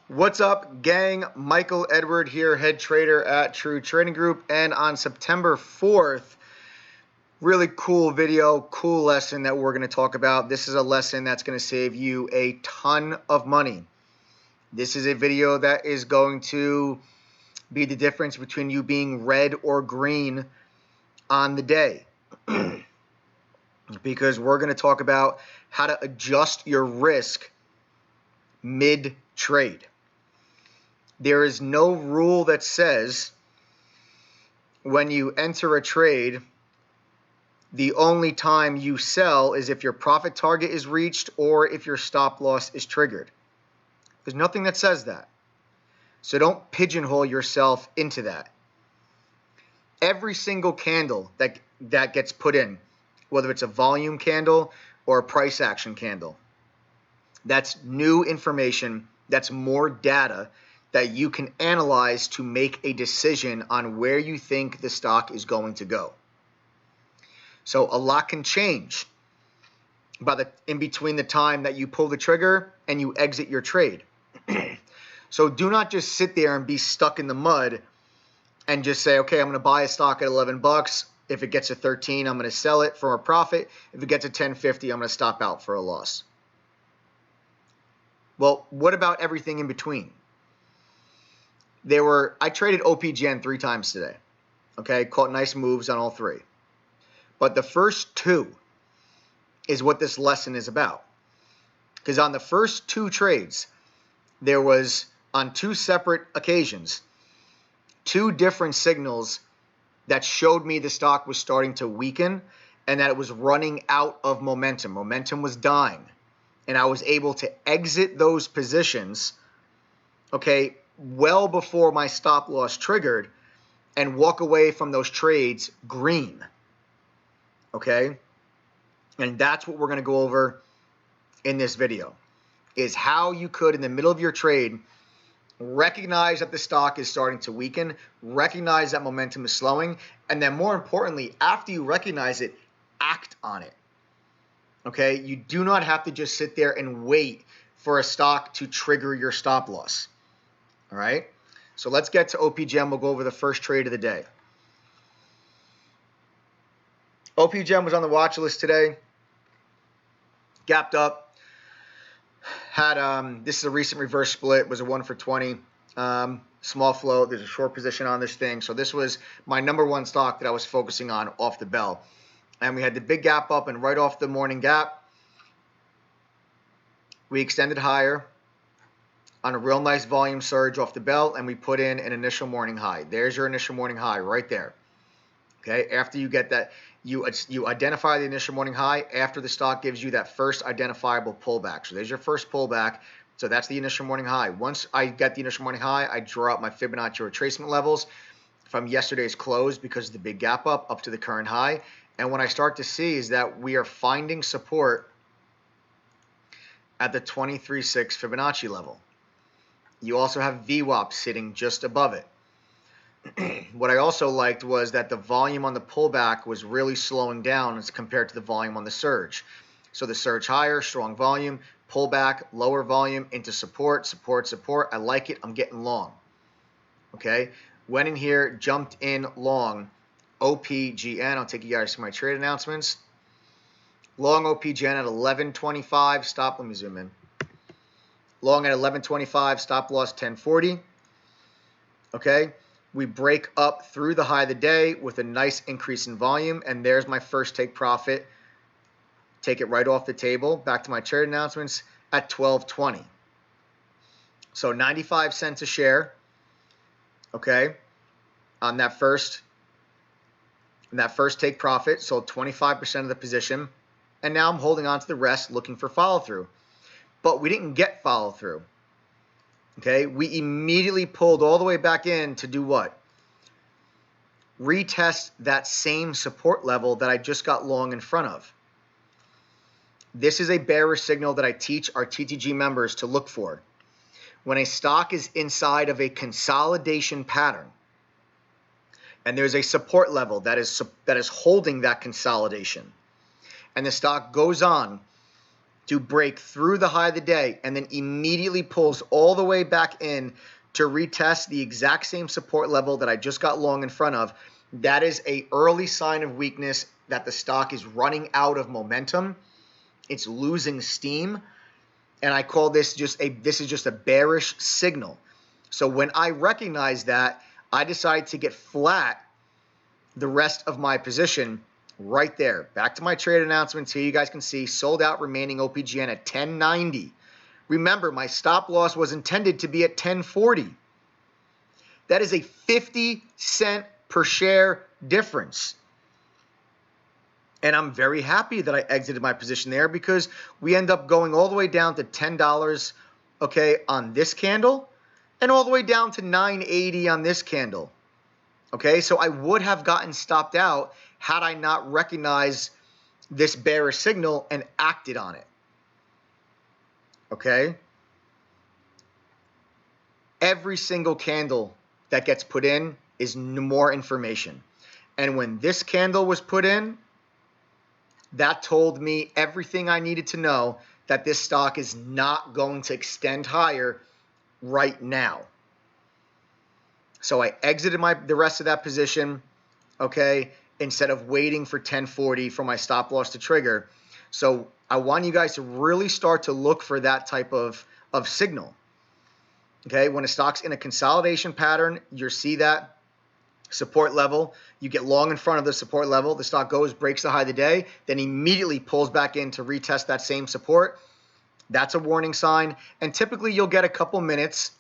What's up, gang? Michael Edward here, head trader at True Trading Group. And on September 4th, really cool video, cool lesson that we're going to talk about. This is a lesson that's going to save you a ton of money. This is a video that is going to be the difference between you being red or green on the day. Because we're going to talk about how to adjust your risk mid-trade. There is no rule that says when you enter a trade, the only time you sell is if your profit target is reached or if your stop loss is triggered. There's nothing that says that. So don't pigeonhole yourself into that. Every single candle that gets put in, whether it's a volume candle or a price action candle, that's new information, that's more data that you can analyze to make a decision on where you think the stock is going to go. So a lot can change in between the time that you pull the trigger and you exit your trade. So do not just sit there and be stuck in the mud and just say, okay, I'm going to buy a stock at 11 bucks. If it gets to 13, I'm going to sell it for a profit. If it gets to 10.50, I'm going to stop out for a loss. Well, what about everything in between? I traded OPGN 3 times today. Okay, caught nice moves on all 3. But the first 2 is what this lesson is about. Because on the first 2 trades, there was, on 2 separate occasions, 2 different signals that showed me the stock was starting to weaken and that it was running out of momentum. Momentum was dying. And I was able to exit those positions, okay, well before my stop loss triggered and walk away from those trades green. Okay? And that's what we're going to go over in this video, is how you could, in the middle of your trade, recognize that the stock is starting to weaken, recognize that momentum is slowing, and then more importantly, after you recognize it, act on it. Okay? You do not have to just sit there and wait for a stock to trigger your stop loss. All right? So let's get to OPGN. We'll go over the first trade of the day. OPGN was on the watch list today. Gapped up. Had this is a recent reverse split. Was a 1 for 20. Small float. There's a short position on this thing. So this was my number 1 stock that I was focusing on off the bell. And we had the big gap up, and right off the morning gap, we extended higher on a real nice volume surge off the bell, and we put in an initial morning high. There's your initial morning high right there. Okay, after you get that, you identify the initial morning high after the stock gives you that first identifiable pullback. So there's your first pullback. So that's the initial morning high. Once I get the initial morning high, I draw out my Fibonacci retracement levels from yesterday's close because of the big gap up to the current high. And what I start to see is that we are finding support at the 23.6 Fibonacci level. You also have VWAP sitting just above it. What I also liked was that the volume on the pullback was really slowing down as compared to the volume on the surge. So the surge higher, strong volume, pullback, lower volume into support, support, support. I like it. I'm getting long. Okay. Went in here, jumped in long OPGN. I'll take you guys to my trade announcements. Long OPGN at 11.25. Stop. Let me zoom in. Long at 11.25, stop loss 10.40. Okay, we break up through the high of the day with a nice increase in volume, and there's my first take profit. Take it right off the table. Back to my trade announcements at 12.20. So 95 cents a share. Okay, on that first take profit, sold 25% of the position, and now I'm holding on to the rest, looking for follow through. But we didn't get follow through. Okay, we immediately pulled all the way back in to do what? Retest that same support level that I just got long in front of. This is a bearish signal that I teach our TTG members to look for. When a stock is inside of a consolidation pattern and there's a support level that is holding that consolidation, and the stock goes on to break through the high of the day and then immediately pulls all the way back in to retest the exact same support level that I just got long in front of, that is an early sign of weakness that the stock is running out of momentum. It's losing steam. And I call this this is just a bearish signal. So when I recognize that, I decide to get flat the rest of my position right there. Back to my trade announcements here. You guys can see sold out remaining OPGN at 1090. Remember, my stop loss was intended to be at 1040. That is a 50-cent per share difference. And I'm very happy that I exited my position there because we end up going all the way down to $10, okay, on this candle, and all the way down to $9.80 on this candle. Okay, so I would have gotten stopped out had I not recognized this bearish signal and acted on it. Okay? Every single candle that gets put in is more information. And when this candle was put in, that told me everything I needed to know that this stock is not going to extend higher right now. So I exited the rest of that position, okay, instead of waiting for 1040 for my stop loss to trigger. So I want you guys to really start to look for that type of signal. Okay, when a stock's in a consolidation pattern, you see that support level, you get long in front of the support level, the stock goes, breaks the high of the day, then immediately pulls back in to retest that same support. That's a warning sign. And typically you'll get a couple minutes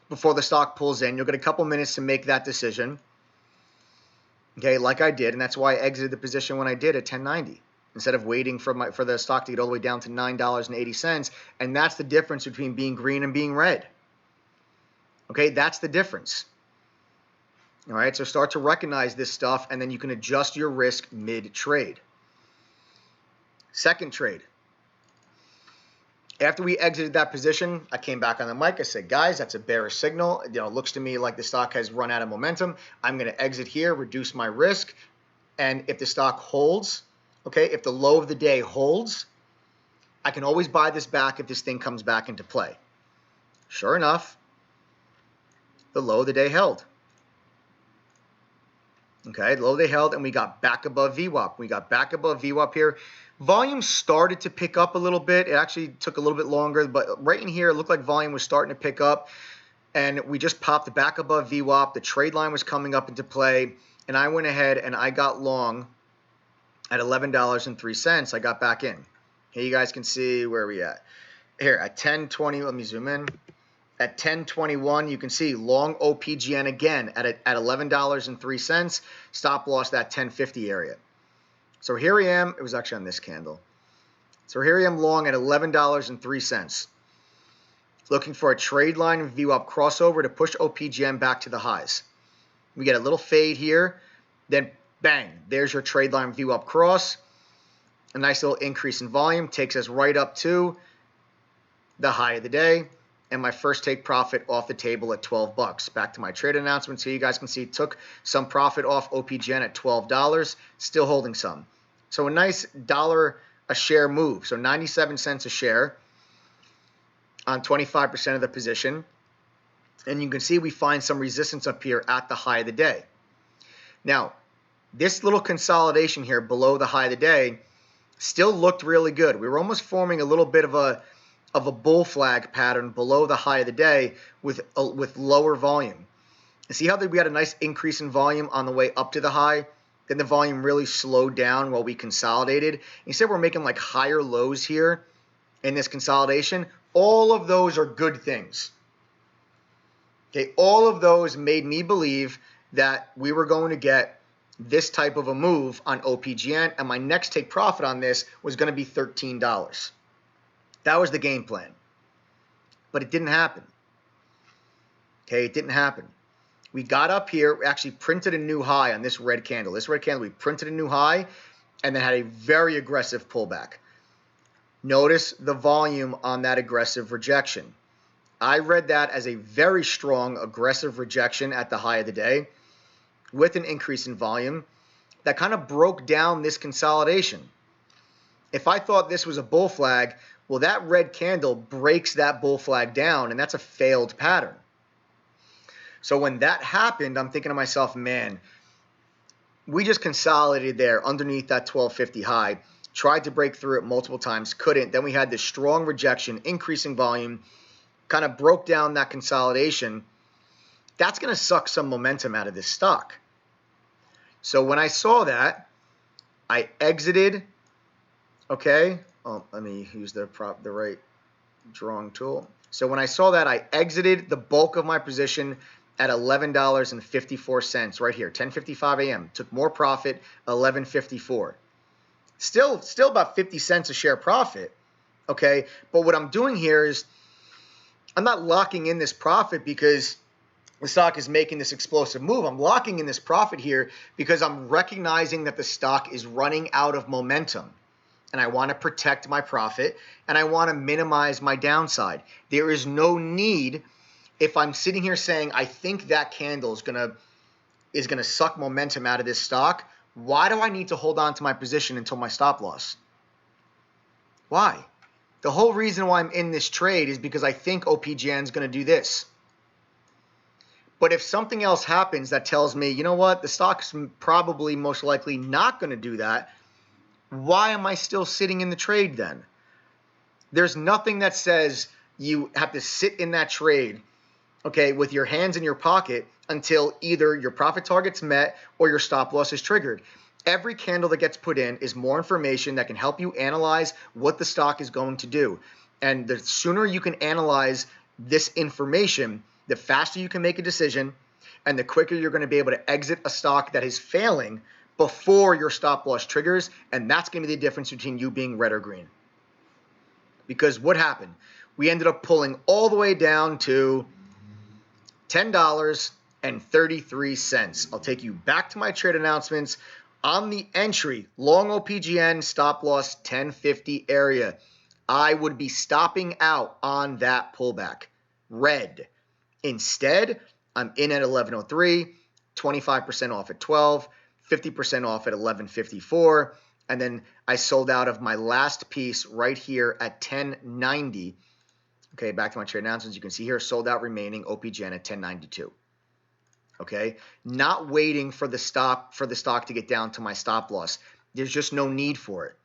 before the stock pulls in. You'll get a couple minutes to make that decision. Okay, like I did, and that's why I exited the position when I did at 1090 instead of waiting for the stock to get all the way down to $9.80. And that's the difference between being green and being red. Okay, that's the difference. All right, so start to recognize this stuff, and then you can adjust your risk mid-trade. Second trade. After we exited that position, I came back on the mic. I said, guys, that's a bearish signal. You know, it looks to me like the stock has run out of momentum. I'm going to exit here, reduce my risk. And if the stock holds, okay, if the low of the day holds, I can always buy this back if this thing comes back into play. Sure enough, the low of the day held. Okay, low they held, and we got back above VWAP. We got back above VWAP here. Volume started to pick up a little bit. It actually took a little bit longer, but right in here, it looked like volume was starting to pick up, and we just popped back above VWAP. The trade line was coming up into play, and I went ahead and I got long at $11.03. I got back in. Here you guys can see where we at. Here at 10:20, let me zoom in. At 10:21, you can see long OPGN again at $11.03. Stop loss that 1050 area. So here I am. It was actually on this candle. So here I am long at $11.03. Looking for a trade line VWAP crossover to push OPGN back to the highs. We get a little fade here. Then bang, there's your trade line VWAP cross. A nice little increase in volume takes us right up to the high of the day. And my first take profit off the table at $12. Back to my trade announcements here, you guys can see took some profit off OPGN at $12, still holding some. So a nice $1 a share move. So 97 cents a share on 25% of the position. And you can see we find some resistance up here at the high of the day. Now, this little consolidation here below the high of the day still looked really good. We were almost forming a little bit of a bull flag pattern below the high of the day with lower volume. And see how we had a nice increase in volume on the way up to the high? Then the volume really slowed down while we consolidated. Instead, we're making like higher lows here in this consolidation. All of those are good things. Okay, all of those made me believe that we were going to get this type of a move on OPGN, and my next take profit on this was going to be $13. That was the game plan. But it didn't happen. Okay, it didn't happen. We got up here, actually printed a new high on this red candle. This red candle, we printed a new high and then had a very aggressive pullback. Notice the volume on that aggressive rejection. I read that as a very strong aggressive rejection at the high of the day with an increase in volume that kind of broke down this consolidation. If I thought this was a bull flag, well, that red candle breaks that bull flag down, and that's a failed pattern. So when that happened, I'm thinking to myself, man, we just consolidated there underneath that 1250 high, tried to break through it multiple times, couldn't. Then we had this strong rejection, increasing volume, kind of broke down that consolidation. That's going to suck some momentum out of this stock. So when I saw that, I exited. Okay. Oh, let me use the right drawing tool. So when I saw that, I exited the bulk of my position at $11.54 right here, 10:55 a.m. Took more profit, 11.54. Still about 50 cents a share profit. Okay. But what I'm doing here is I'm not locking in this profit because the stock is making this explosive move. I'm locking in this profit here because I'm recognizing that the stock is running out of momentum. And I want to protect my profit, and I want to minimize my downside. There is no need, if I'm sitting here saying I think that candle is gonna suck momentum out of this stock, why do I need to hold on to my position until my stop loss? Why? The whole reason why I'm in this trade is because I think OPGN is going to do this. But if something else happens that tells me, you know what, the stock's probably most likely not going to do that, why am I still sitting in the trade then? There's nothing that says you have to sit in that trade, okay, with your hands in your pocket until either your profit target's met or your stop loss is triggered. Every candle that gets put in is more information that can help you analyze what the stock is going to do. And the sooner you can analyze this information, the faster you can make a decision, and the quicker you're going to be able to exit a stock that is failing before your stop loss triggers, and that's going to be the difference between you being red or green. Because what happened? We ended up pulling all the way down to $10.33. I'll take you back to my trade announcements. On the entry, long OPGN, stop loss 1050 area. I would be stopping out on that pullback, red. Instead, I'm in at 1103, 25% off at 12, 50% off at 1154, and then I sold out of my last piece right here at 1090. Okay, back to my trade announcements. You can see here, sold out remaining OPGN at 1092. Okay, not waiting for the stock to get down to my stop loss. There's just no need for it.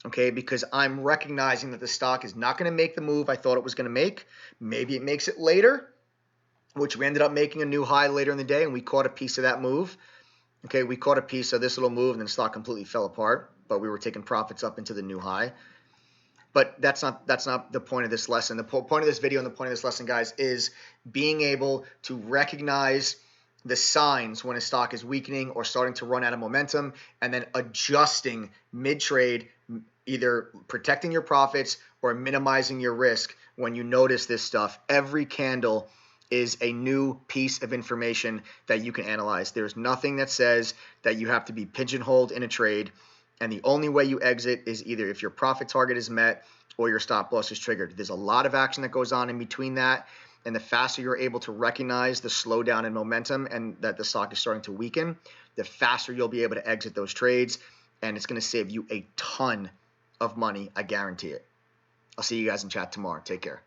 Okay, because I'm recognizing that the stock is not going to make the move I thought it was going to make. Maybe it makes it later, which we ended up making a new high later in the day, and we caught a piece of that move. Okay, we caught a piece of this little move, and then the stock completely fell apart, but we were taking profits up into the new high. But that's not the point of this lesson. The point of this video and the point of this lesson, guys, is being able to recognize the signs when a stock is weakening or starting to run out of momentum, and then adjusting mid-trade, either protecting your profits or minimizing your risk when you notice this stuff. Every candle is a new piece of information that you can analyze. There's nothing that says that you have to be pigeonholed in a trade, and the only way you exit is either if your profit target is met or your stop loss is triggered. There's a lot of action that goes on in between that, and the faster you're able to recognize the slowdown in momentum and that the stock is starting to weaken, the faster you'll be able to exit those trades, and it's going to save you a ton of money, I guarantee it. I'll see you guys in chat tomorrow. Take care.